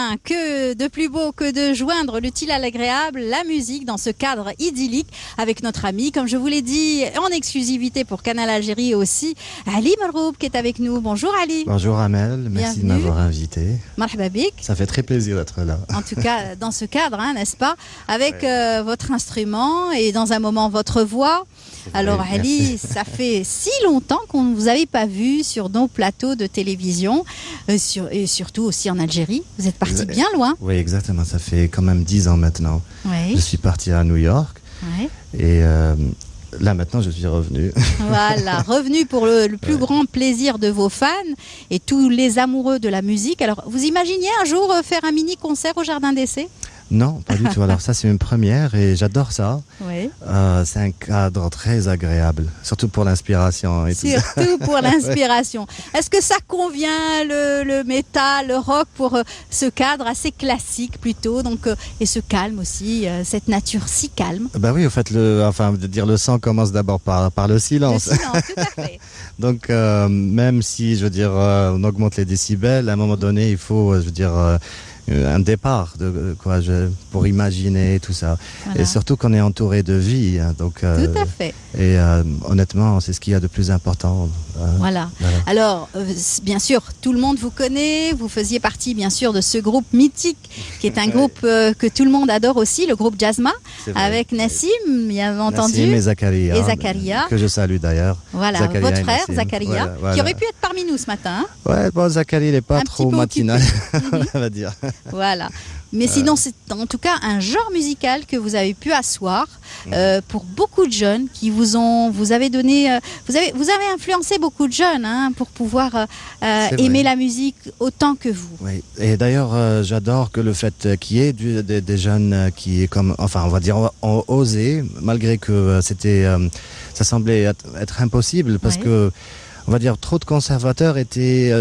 bien, que de plus beau que de joindre l'utile à l'agréable, la musique dans ce cadre idyllique avec notre ami, comme je vous l'ai dit, en exclusivité pour Canal Algérie aussi, Ali Maroub qui est avec nous. Bonjour Ali. Bonjour Amel, merci de m'avoir invité. Marhaba bik. Ça fait très plaisir d'être là. En tout cas, dans ce cadre, hein, n'est-ce pas, avec votre instrument et dans un moment votre voix. Alors Ali, ça fait si longtemps qu'on ne vous avait pas vu sur nos plateaux de télévision et surtout aussi en Algérie. Vous êtes parti bien loin. Oui, exactement. Ça fait quand même 10 ans maintenant. Oui. Je suis parti à New York et là maintenant je suis revenu. Voilà, revenu pour le plus grand plaisir de vos fans et tous les amoureux de la musique. Alors, vous imaginiez un jour faire un mini-concert au Jardin d'Essai ? Non, pas du tout. Alors ça, c'est une première et j'adore ça. Oui. C'est un cadre très agréable, surtout pour l'inspiration. Surtout pour l'inspiration. Est-ce que ça convient, le métal, le rock, pour ce cadre assez classique plutôt, donc, et ce calme aussi, cette nature si calme? Bah oui, au fait, le sang commence d'abord par le silence. Le silence, tout à fait. Donc, même si, je veux dire, on augmente les décibels, à un moment donné, il faut, je veux dire, un départ pour imaginer tout ça. Voilà. Et surtout qu'on est entouré de vie. Hein, donc, tout à fait. Et honnêtement, c'est ce qu'il y a de plus important. Voilà. Alors, bien sûr, tout le monde vous connaît. Vous faisiez partie, bien sûr, de ce groupe mythique, qui est un groupe que tout le monde adore aussi, le groupe Jazzma, avec Nassim, bien entendu. Nassim et Zakaria. Que je salue d'ailleurs. Voilà, Zakaria votre frère, Zakaria, qui aurait pu être parmi nous ce matin. Hein. Ouais, bon, Zakaria, il n'est pas trop matinal, on va dire. Voilà. Mais sinon, c'est en tout cas un genre musical que vous avez pu asseoir pour beaucoup de jeunes qui vous avez donné, vous avez influencé beaucoup de jeunes hein, pour pouvoir aimer la musique autant que vous. Oui. Et d'ailleurs, j'adore que le fait qu'il y ait des jeunes qui, on va dire, ont osé, malgré que ça semblait être impossible, parce que, on va dire, trop de conservateurs étaient,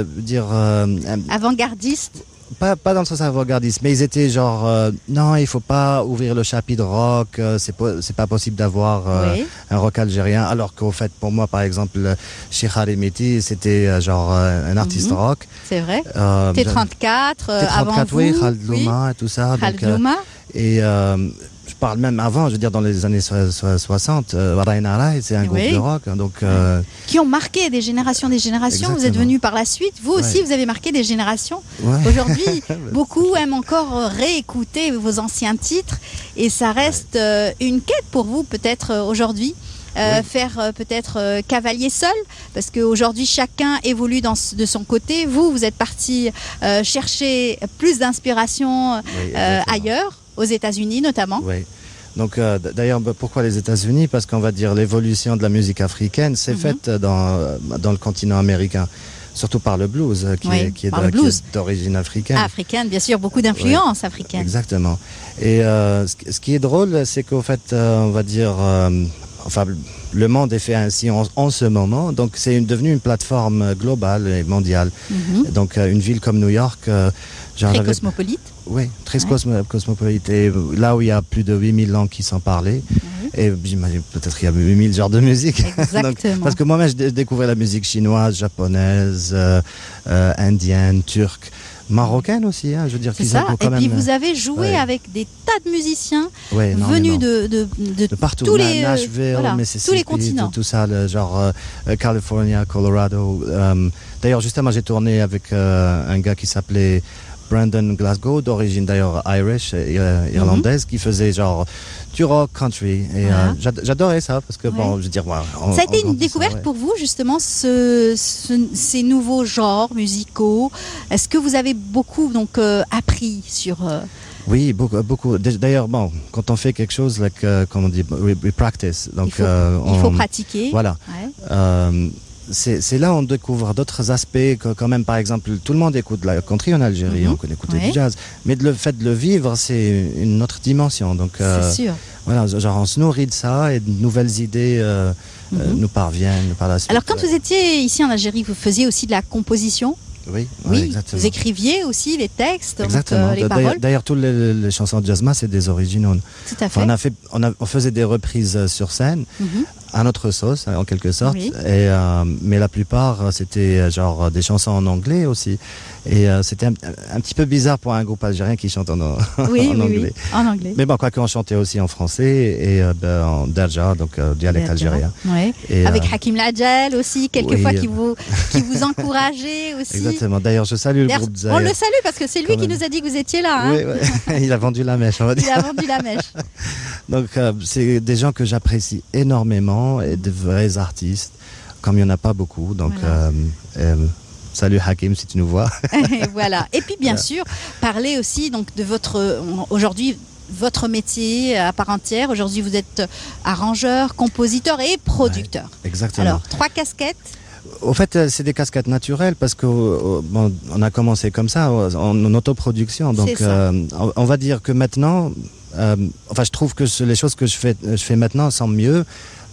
avant-gardistes. Pas dans le sens avant-gardiste, mais ils étaient genre non, il faut pas ouvrir le chapitre rock, c'est pas possible d'avoir un rock algérien, alors qu'au fait pour moi par exemple Cheikh Harimiti c'était un artiste rock. C'est vrai. T34 avant vous. Oui, Khaled Louma et tout ça. Khaled Louma. Et je parle même avant, je veux dire dans les années 60, c'est un groupe de rock. Donc, qui ont marqué des générations. Exactement. Vous êtes venu par la suite, vous aussi vous avez marqué des générations. Aujourd'hui, beaucoup aiment encore réécouter vos anciens titres et ça reste une quête pour vous peut-être aujourd'hui. Faire peut-être cavalier seul, parce qu'aujourd'hui chacun évolue de son côté. Vous êtes parti chercher plus d'inspiration ailleurs, aux États-Unis notamment. Oui. Donc d'ailleurs, pourquoi les États-Unis? Parce qu'on va dire l'évolution de la musique africaine s'est faite dans le continent américain. Surtout par le blues, qui est d'origine africaine. Africaine, bien sûr, beaucoup d'influences africaines. Exactement. Et ce qui est drôle, c'est qu'au fait, on va dire... le monde est fait ainsi en ce moment, donc c'est devenu une plateforme globale et mondiale. Donc une ville comme New York... très cosmopolite. Oui, très cosmopolite. Et là où il y a plus de 8000 langues qui sont parlées, et j'imagine peut-être qu'il y a 8000 genres de musique. Exactement. Donc, parce que moi-même, j'ai découvert la musique chinoise, japonaise, indienne, turque. Marocaine aussi, hein, je veux dire. C'est ça, et puis vous avez joué avec des tas de musiciens venus de partout, tous les, Nashville, Mississippi, tous les continents. Tout ça, California, Colorado. D'ailleurs, justement, j'ai tourné avec un gars qui s'appelait Brandon Glasgow, d'origine d'ailleurs Irish, irlandaise, qui faisait du rock country. Et j'adorais ça, parce que, bon, je veux dire... ça a été une découverte pour vous, justement, ces nouveaux genres musicaux. Est-ce que vous avez beaucoup appris sur... Oui, beaucoup. D'ailleurs, bon, quand on fait quelque chose, comme on dit, we practice. Donc, il faut pratiquer. Voilà. C'est là on découvre d'autres aspects, quand même, par exemple, tout le monde écoute la country en Algérie, on connaît écouter du jazz, mais le fait de le vivre, c'est une autre dimension. Donc, c'est sûr. Voilà, on se nourrit de ça et de nouvelles idées nous parviennent par la suite. Alors, quand vous étiez ici en Algérie, vous faisiez aussi de la composition ? Oui, vous écriviez aussi les textes, exactement. les paroles. D'ailleurs, toutes les chansons de Jazzma, c'est des originaux. Tout à fait. On faisait des reprises sur scène, à notre sauce, en quelque sorte. Oui. Mais la plupart, c'était genre des chansons en anglais aussi. Et c'était un petit peu bizarre pour un groupe algérien qui chante en anglais. Oui, en anglais. Mais bon, quoi qu'on chantait aussi en français et en Darja, donc dialecte algérien. Ouais. Et, avec Hakim Ladjel aussi, quelquefois qui vous encourageait aussi. Exactement. D'ailleurs, je salue le groupe Zahir. On le salue parce que c'est lui qui nous a dit que vous étiez là. Hein. Oui. Il a vendu la mèche, on va dire. Il a vendu la mèche. Donc, c'est des gens que j'apprécie énormément et de vrais artistes, comme il n'y en a pas beaucoup. Donc, voilà. Salut Hakim si tu nous vois. Voilà. Et puis bien sûr, parler aussi donc de aujourd'hui votre métier à part entière. Aujourd'hui, vous êtes arrangeur, compositeur et producteur. Ouais, exactement. Alors, 3 casquettes. Au fait, c'est des casquettes naturelles parce que on a commencé comme ça en autoproduction. Donc, on va dire que maintenant, je trouve que les choses que je fais maintenant sont mieux.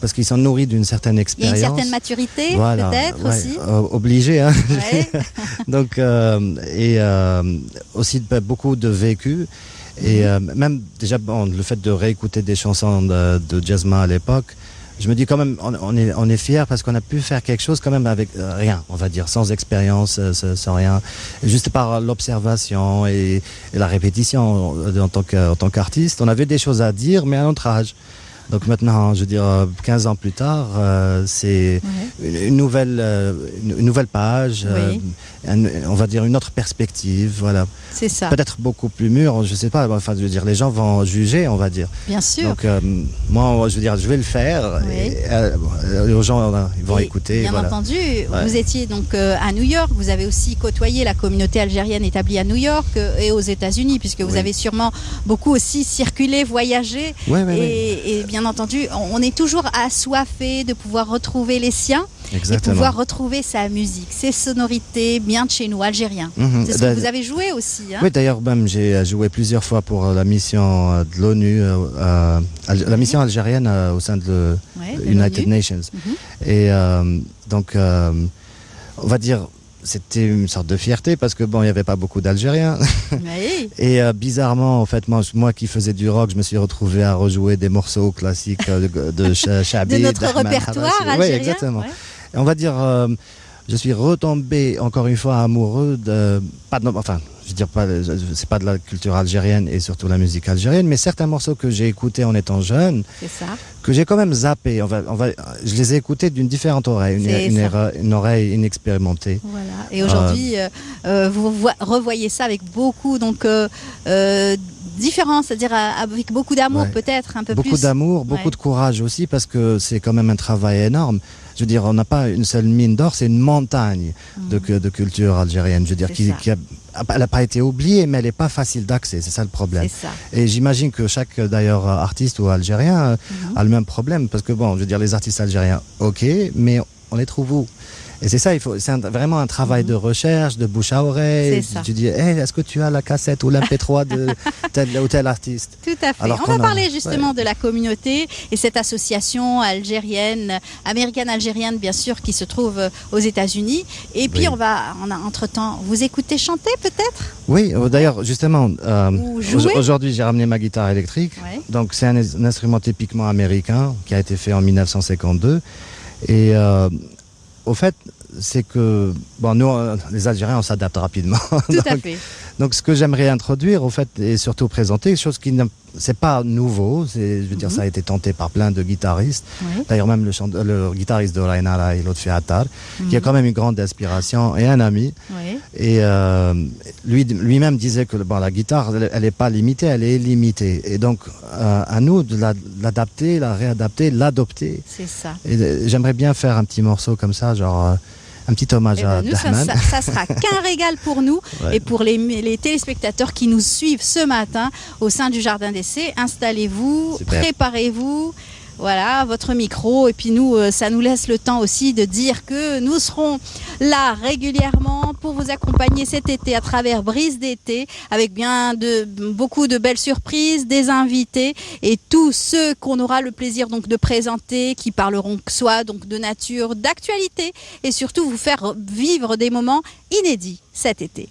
Parce qu'ils sont nourris d'une certaine expérience. Il y a une certaine maturité, peut-être aussi. Obligé, hein. Ouais. Donc, aussi beaucoup de vécu. Et même déjà, le fait de réécouter des chansons de Jazzma à l'époque, je me dis quand même, on est fiers parce qu'on a pu faire quelque chose quand même avec rien, on va dire, sans expérience, sans rien, juste par l'observation et la répétition en tant qu'artiste. On avait des choses à dire, mais à notre âge. Donc maintenant, je veux dire, 15 ans plus tard, c'est une nouvelle page, on va dire une autre perspective, voilà. C'est ça. Peut-être beaucoup plus mûr, je sais pas, enfin je veux dire, les gens vont juger, on va dire. Bien sûr. Donc moi, je veux dire, je vais le faire, et les gens ils vont écouter. Bien entendu, vous étiez donc à New York, vous avez aussi côtoyé la communauté algérienne établie à New York et aux États-Unis, puisque vous avez sûrement beaucoup aussi circulé, voyagé, et bien entendu, on est toujours assoiffé de pouvoir retrouver les siens. Exactement. Et pouvoir retrouver sa musique, ses sonorités bien de chez nous, algériens. C'est ce que vous avez joué aussi. Hein. Oui, d'ailleurs, même j'ai joué plusieurs fois pour la mission de l'ONU, la mission algérienne au sein de United Nations. Et donc, on va dire, c'était une sorte de fierté parce que il n'y avait pas beaucoup d'Algériens. Oui. Et bizarrement, en fait, moi qui faisais du rock, je me suis retrouvé à rejouer des morceaux classiques de Chabib, de notre répertoire algérien. Oui, exactement. Ouais. Et on va dire, je suis retombé encore une fois amoureux je veux dire c'est pas de la culture algérienne et surtout la musique algérienne, mais certains morceaux que j'ai écoutés en étant jeune, que j'ai quand même zappé. Je les ai écoutés d'une différente oreille, une oreille inexpérimentée. Voilà. Et aujourd'hui, vous revoyez ça avec beaucoup différence, c'est-à-dire avec beaucoup d'amour peut-être, un peu beaucoup plus. Beaucoup d'amour, beaucoup de courage aussi, parce que c'est quand même un travail énorme. Je veux dire, on n'a pas une seule mine d'or, c'est une montagne de culture algérienne. Je veux dire, elle n'a pas été oubliée, mais elle n'est pas facile d'accès, c'est ça le problème. Ça. Et j'imagine que chaque, d'ailleurs, artiste ou algérien a le même problème, parce que je veux dire, les artistes algériens, ok, mais on les trouve où ? Et c'est ça, c'est vraiment un travail de recherche, de bouche à oreille. Tu dis, est-ce que tu as la cassette ou l'MP3 de tel ou tel artiste ? Tout à fait. Alors on va parler justement de la communauté et cette association algérienne, américaine-algérienne bien sûr, qui se trouve aux États-Unis. Et puis entre-temps, vous écoutez chanter peut-être ? Oui, d'ailleurs justement, aujourd'hui j'ai ramené ma guitare électrique. Donc c'est un instrument typiquement américain qui a été fait en 1952. Et au fait, c'est que nous, les Algériens, on s'adapte rapidement. Tout à fait. Donc, ce que j'aimerais introduire, au fait, et surtout présenter, quelque chose qui c'est pas nouveau. Je veux dire, ça a été tenté par plein de guitaristes. D'ailleurs, même le guitariste de Rainara et Lotfi Attar, qui a quand même une grande inspiration et un ami. Et lui-même disait que la guitare, elle n'est pas limitée, elle est illimitée. Et donc, à nous de l'adapter, la réadapter, l'adopter. C'est ça. Et j'aimerais bien faire un petit morceau comme ça, genre un petit hommage à Dahman. Ça sera qu'un régal pour nous et pour les téléspectateurs qui nous suivent ce matin au sein du Jardin d'Essai. Installez-vous, préparez-vous. Voilà, votre micro. Et puis nous, ça nous laisse le temps aussi de dire que nous serons là régulièrement pour vous accompagner cet été à travers Brise d'été, avec beaucoup de belles surprises, des invités et tous ceux qu'on aura le plaisir donc de présenter, qui parleront soit donc de nature, d'actualité et surtout vous faire vivre des moments inédits cet été.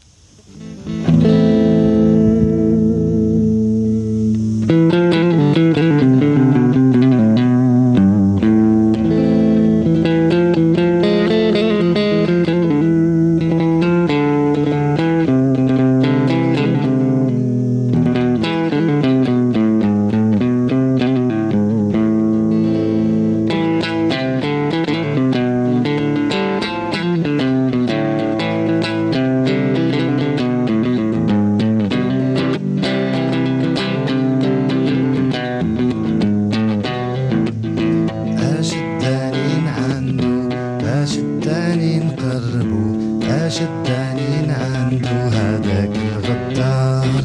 شداني عنده هذاك الغدار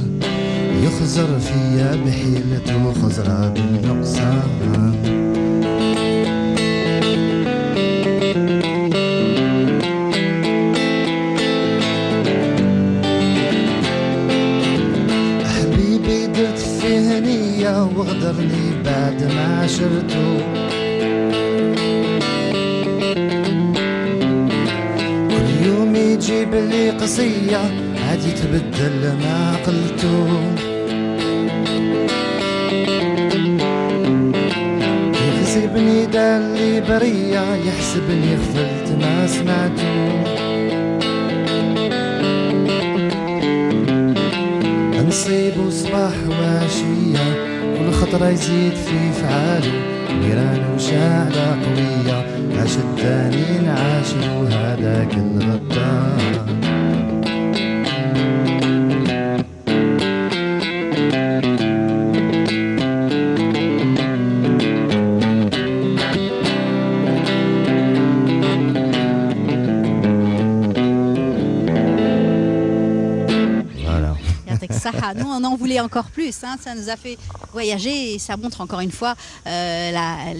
يخزر فيا بحيلته خزرة بالنقصان حبيبي درت فيه نية وغدرني بعد ما عشرته يجيب لي قصية عادي تبدل ما قلتو يغصبني دار لي برية يحسبني غفلت ما سمعتو نصيب صباح وعشية كل خطرة يزيد في فعالو نيران وشاعلة قوية عشداني نعاشر هذاك الغدار Nous, on en voulait encore plus. Hein. Ça nous a fait voyager et ça montre encore une fois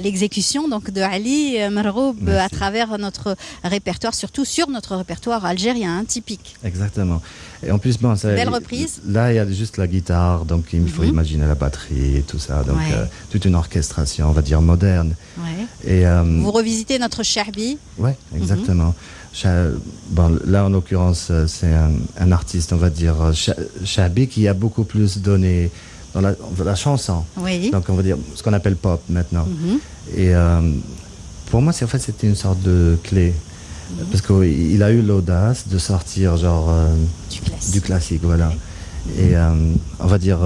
l'exécution donc de Ali Merghoub à travers notre répertoire, surtout sur notre répertoire algérien typique. Exactement. Et en plus, bon, belle reprise. Là, il y a juste la guitare, donc il faut imaginer la batterie et tout ça. Donc toute une orchestration, on va dire moderne. Et, vous revisitez notre Chahbi. Oui, exactement. Bon, là, en l'occurrence, c'est un artiste, on va dire, Chahbi, qui a beaucoup plus donné dans la chanson. Oui. Donc, on va dire ce qu'on appelle pop maintenant. Et pour moi, c'était une sorte de clé. Parce qu'il a eu l'audace de sortir genre du classique, voilà. Et on va dire...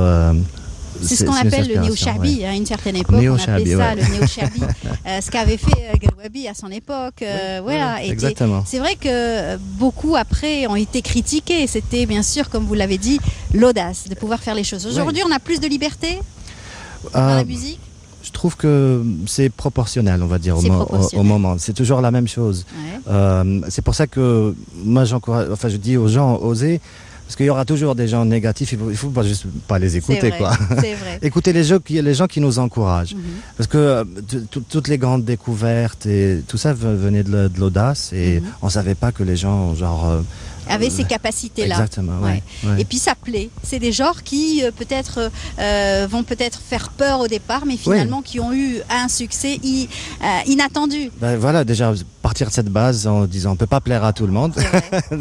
c'est ce qu'on appelle le néo-Chahbi, à une certaine époque, on appelait ça le néo-Chahbi, ce qu'avait fait Galwabi à son époque. Voilà. Exactement. C'est vrai que beaucoup après ont été critiqués, c'était bien sûr, comme vous l'avez dit, l'audace de pouvoir faire les choses. Aujourd'hui, on a plus de liberté dans la musique. Je trouve que c'est proportionnel, on va dire, au moment. C'est toujours la même chose. C'est pour ça que moi, je dis aux gens, osez. Parce qu'il y aura toujours des gens négatifs, il faut juste pas les écouter, quoi. C'est vrai. Écoutez les gens qui nous encouragent. Parce que toutes les grandes découvertes et tout ça venait de l'audace et on savait pas que les gens, genre... avaient ces capacités-là. Exactement, ouais. Et puis ça plaît. C'est des genres qui peut-être vont peut-être faire peur au départ, mais finalement qui ont eu un succès inattendu. Ben voilà, déjà partir de cette base en disant on peut pas plaire à tout le monde,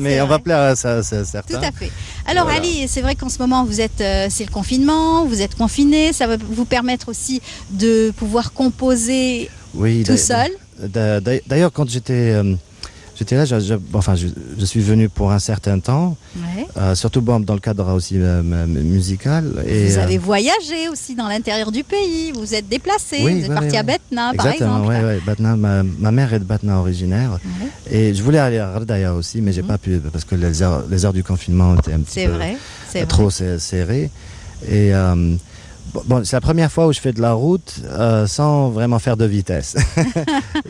mais on va plaire à ça, c'est certain. Tout à fait. Alors Ali, c'est vrai qu'en ce moment vous êtes, c'est le confinement, vous êtes confiné, ça va vous permettre aussi de pouvoir composer tout seul. D'ailleurs, quand j'étais là, je suis venu pour un certain temps, surtout dans le cadre aussi musical. Et, vous avez voyagé aussi dans l'intérieur du pays, vous êtes déplacé, vous êtes parti à Batna par exemple. Oui, Batna, ma mère est de Batna originaire. Et je voulais aller à Ardaya aussi, mais j'ai pas pu parce que les heures du confinement étaient un petit peu trop serrées. Et bon, c'est la première fois où je fais de la route sans vraiment faire de vitesse.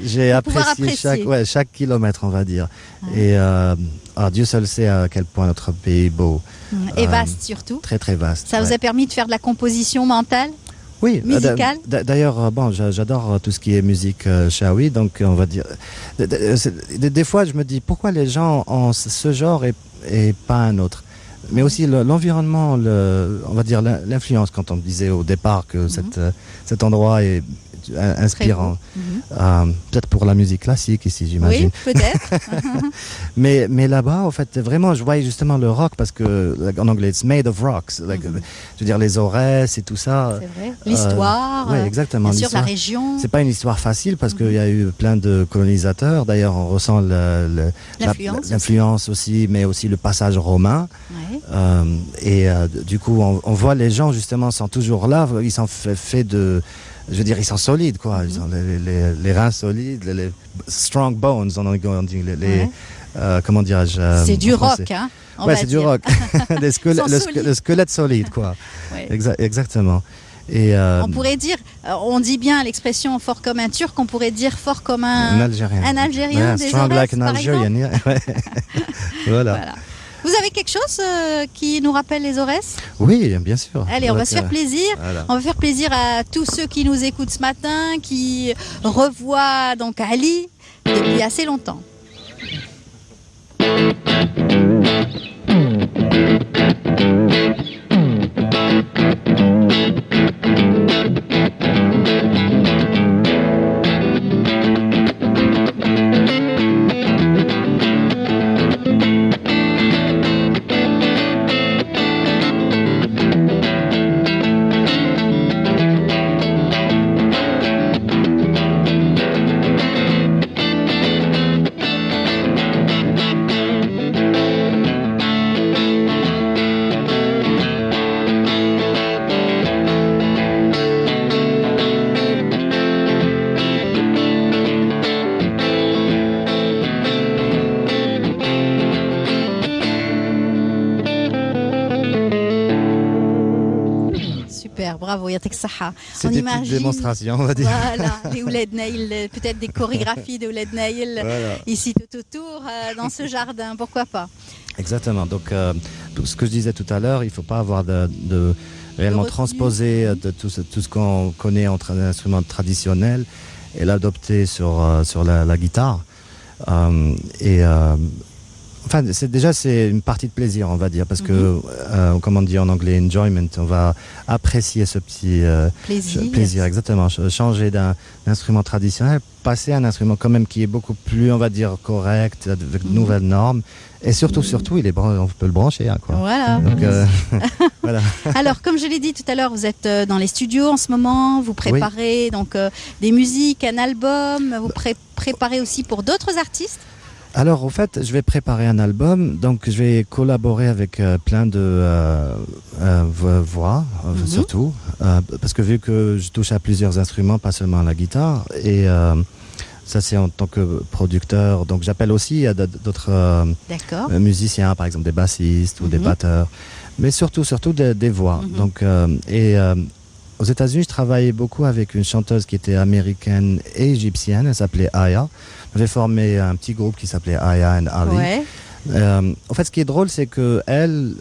J'ai apprécié chaque kilomètre, on va dire. Et Dieu seul sait à quel point notre pays est beau. Et vaste surtout. Très, très vaste. Ça vous a permis de faire de la composition mentale ? Oui, musicale. D'ailleurs, bon, j'adore tout ce qui est musique shawi, donc on va dire. Des fois, je me dis pourquoi les gens ont ce genre et pas un autre. Mais aussi l'environnement, on va dire l'influence, quand on disait au départ que cet endroit est inspirant. Peut-être pour la musique classique ici, j'imagine. Oui, peut-être. mais là-bas, en fait, vraiment, je voyais justement le rock parce que, en anglais, it's made of rocks. Je veux dire, les Aurès et tout ça. C'est vrai. L'histoire. Oui, exactement. Bien sûr, la région. C'est pas une histoire facile parce qu'il y a eu plein de colonisateurs. D'ailleurs, on ressent l'influence aussi, mais aussi le passage romain. Ouais. Du coup, on voit les gens, justement, sont toujours là. Ils sont faits de... Je veux dire, ils sont solides, quoi. Ils ont les reins solides, les strong bones, on dit. Comment dirais-je c'est du rock, hein. Ouais, c'est du rock. le squelette solide, quoi. Ouais. Exactement. Et on pourrait dire, on dit bien l'expression fort comme un Turc, on pourrait dire fort comme un Algérien. Un Algérien, des strong Aurès, like an Algerian. Voilà. Vous avez quelque chose qui nous rappelle les Aurès? Oui, bien sûr. Allez, on va se faire plaisir. Voilà. On va faire plaisir à tous ceux qui nous écoutent ce matin, qui revoient donc Ali depuis assez longtemps. Bravo, Yatek Saha. C'est des petites démonstrations, on va dire. Voilà, les Ouled Naïl, peut-être des chorégraphies de Ouled Naïl ici tout autour, dans ce jardin, pourquoi pas. Exactement. Donc, ce que je disais tout à l'heure, il ne faut pas avoir de réellement transposer de tout ce qu'on connaît entre un instrument traditionnel et l'adopter sur la guitare. Enfin, c'est une partie de plaisir, on va dire, parce que, comme on dit en anglais, enjoyment, on va apprécier ce petit plaisir, exactement. Changer d'un instrument traditionnel, passer à un instrument quand même qui est beaucoup plus, on va dire, correct, avec de nouvelles normes. Et surtout, on peut le brancher, hein, quoi. Voilà. Donc, voilà. Alors, comme je l'ai dit tout à l'heure, vous êtes dans les studios en ce moment, vous préparez donc des musiques, un album, vous préparez aussi pour d'autres artistes. Alors, au fait, je vais préparer un album, donc je vais collaborer avec plein de voix, surtout, parce que vu que je touche à plusieurs instruments, pas seulement à la guitare, et ça c'est en tant que producteur, donc j'appelle aussi d'autres musiciens, par exemple des bassistes ou des batteurs, mais surtout des voix. Donc, aux États-Unis, je travaillais beaucoup avec une chanteuse qui était américaine et égyptienne, elle s'appelait Aya. J'ai formé un petit groupe qui s'appelait Aya and Ali. Ouais. En fait, ce qui est drôle, c'est que elle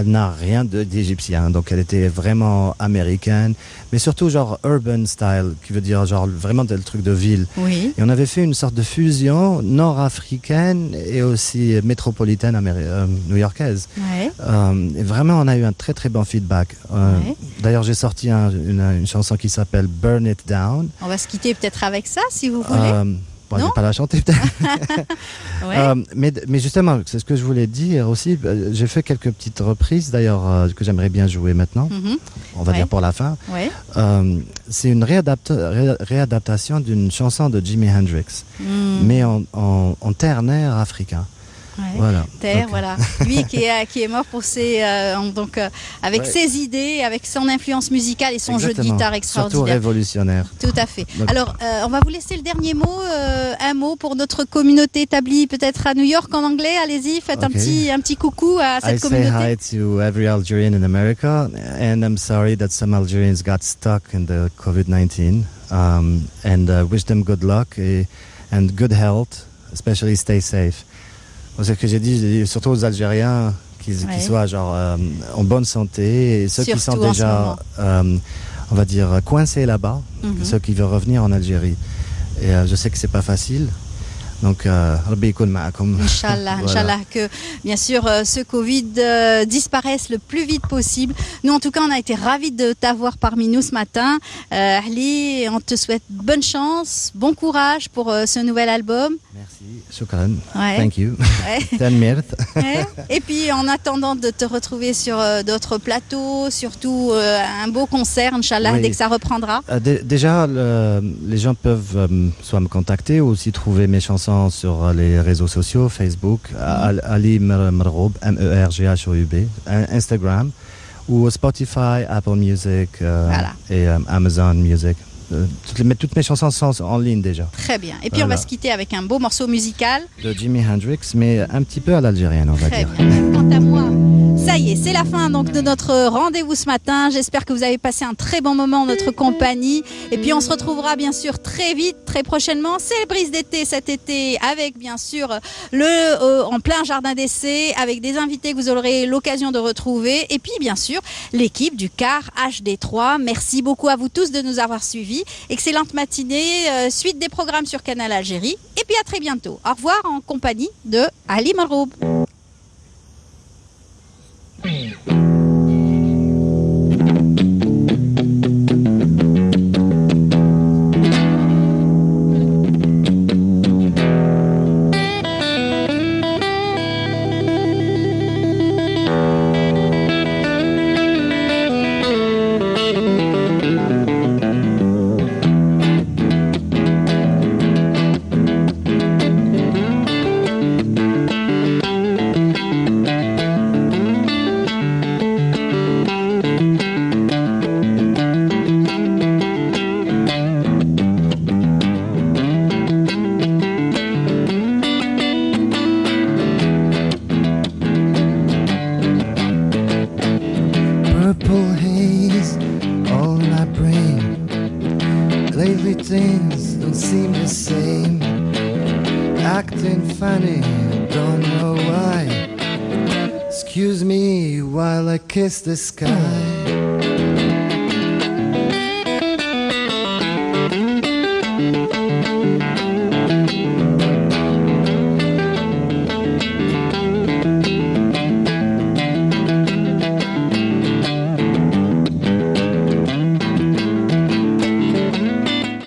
n'a rien d'égyptien, donc elle était vraiment américaine, mais surtout genre urban style, qui veut dire genre vraiment le truc de ville. Oui. Et on avait fait une sorte de fusion nord-africaine et aussi métropolitaine new-yorkaise. Ouais. Et vraiment, on a eu un très très bon feedback. D'ailleurs, j'ai sorti une chanson qui s'appelle Burn It Down. On va se quitter peut-être avec ça, si vous voulez. Bon, je ne vais pas la chanter peut-être. Mais justement, c'est ce que je voulais dire aussi. J'ai fait quelques petites reprises, d'ailleurs, que j'aimerais bien jouer maintenant. On va dire pour la fin. C'est une réadaptation d'une chanson de Jimi Hendrix, mais en ternaire africain. Voilà. Voilà. Lui qui est mort pour avec ses idées, avec son influence musicale et son jeu de guitare extraordinaire. Surtout révolutionnaire. Tout à fait. Donc, alors, on va vous laisser le dernier mot, un mot pour notre communauté établie peut-être à New York en anglais. Allez-y, faites un petit coucou à cette communauté. I say hi to every Algerian in America, and I'm sorry that some Algerians got stuck in the COVID-19, and wish them good luck and good health, especially stay safe. C'est ce que j'ai dit surtout aux Algériens qu'ils soient genre en bonne santé et ceux qui sont déjà on va dire, coincés là-bas, ceux qui veulent revenir en Algérie. Et je sais que c'est pas facile. Donc, Rabbi ykoun ma'akoum. Inch'Allah, Voilà. Inch'Allah, que bien sûr ce Covid disparaisse le plus vite possible. Nous, en tout cas, on a été ravis de t'avoir parmi nous ce matin. Ali, on te souhaite bonne chance, bon courage pour ce nouvel album. Merci, shukran, Ouais. thank you. Ouais. Tanmirt. Ouais. Et puis, en attendant de te retrouver sur d'autres plateaux, surtout un beau concert, Inch'Allah, Oui. dès que ça reprendra. Déjà, les gens peuvent soit me contacter ou aussi trouver mes chansons sur les réseaux sociaux, Facebook, Ali Merghoub, MERGHOUB, Instagram, ou Spotify, Apple Music Voilà. et Amazon Music. Toutes mes chansons sont en ligne déjà. Très bien. Et puis, on Voilà. va se quitter avec un beau morceau musical. De Jimi Hendrix, mais un petit peu à l'algérienne, on va Très dire. bien. Quant à moi, ça y est, c'est la fin donc de notre rendez-vous ce matin. J'espère que vous avez passé un très bon moment en notre compagnie. Et puis on se retrouvera bien sûr très vite, très prochainement. C'est le Brise d'été cet été avec bien sûr en plein jardin d'essai, avec des invités que vous aurez l'occasion de retrouver. Et puis bien sûr, l'équipe du CAR HD3. Merci beaucoup à vous tous de nous avoir suivis. Excellente matinée, suite des programmes sur Canal Algérie. Et puis à très bientôt. Au revoir en compagnie de Ali Merghoub. Purple haze all my brain. Lately things don't seem the same. Acting funny, don't know why. Excuse me while I kiss the sky.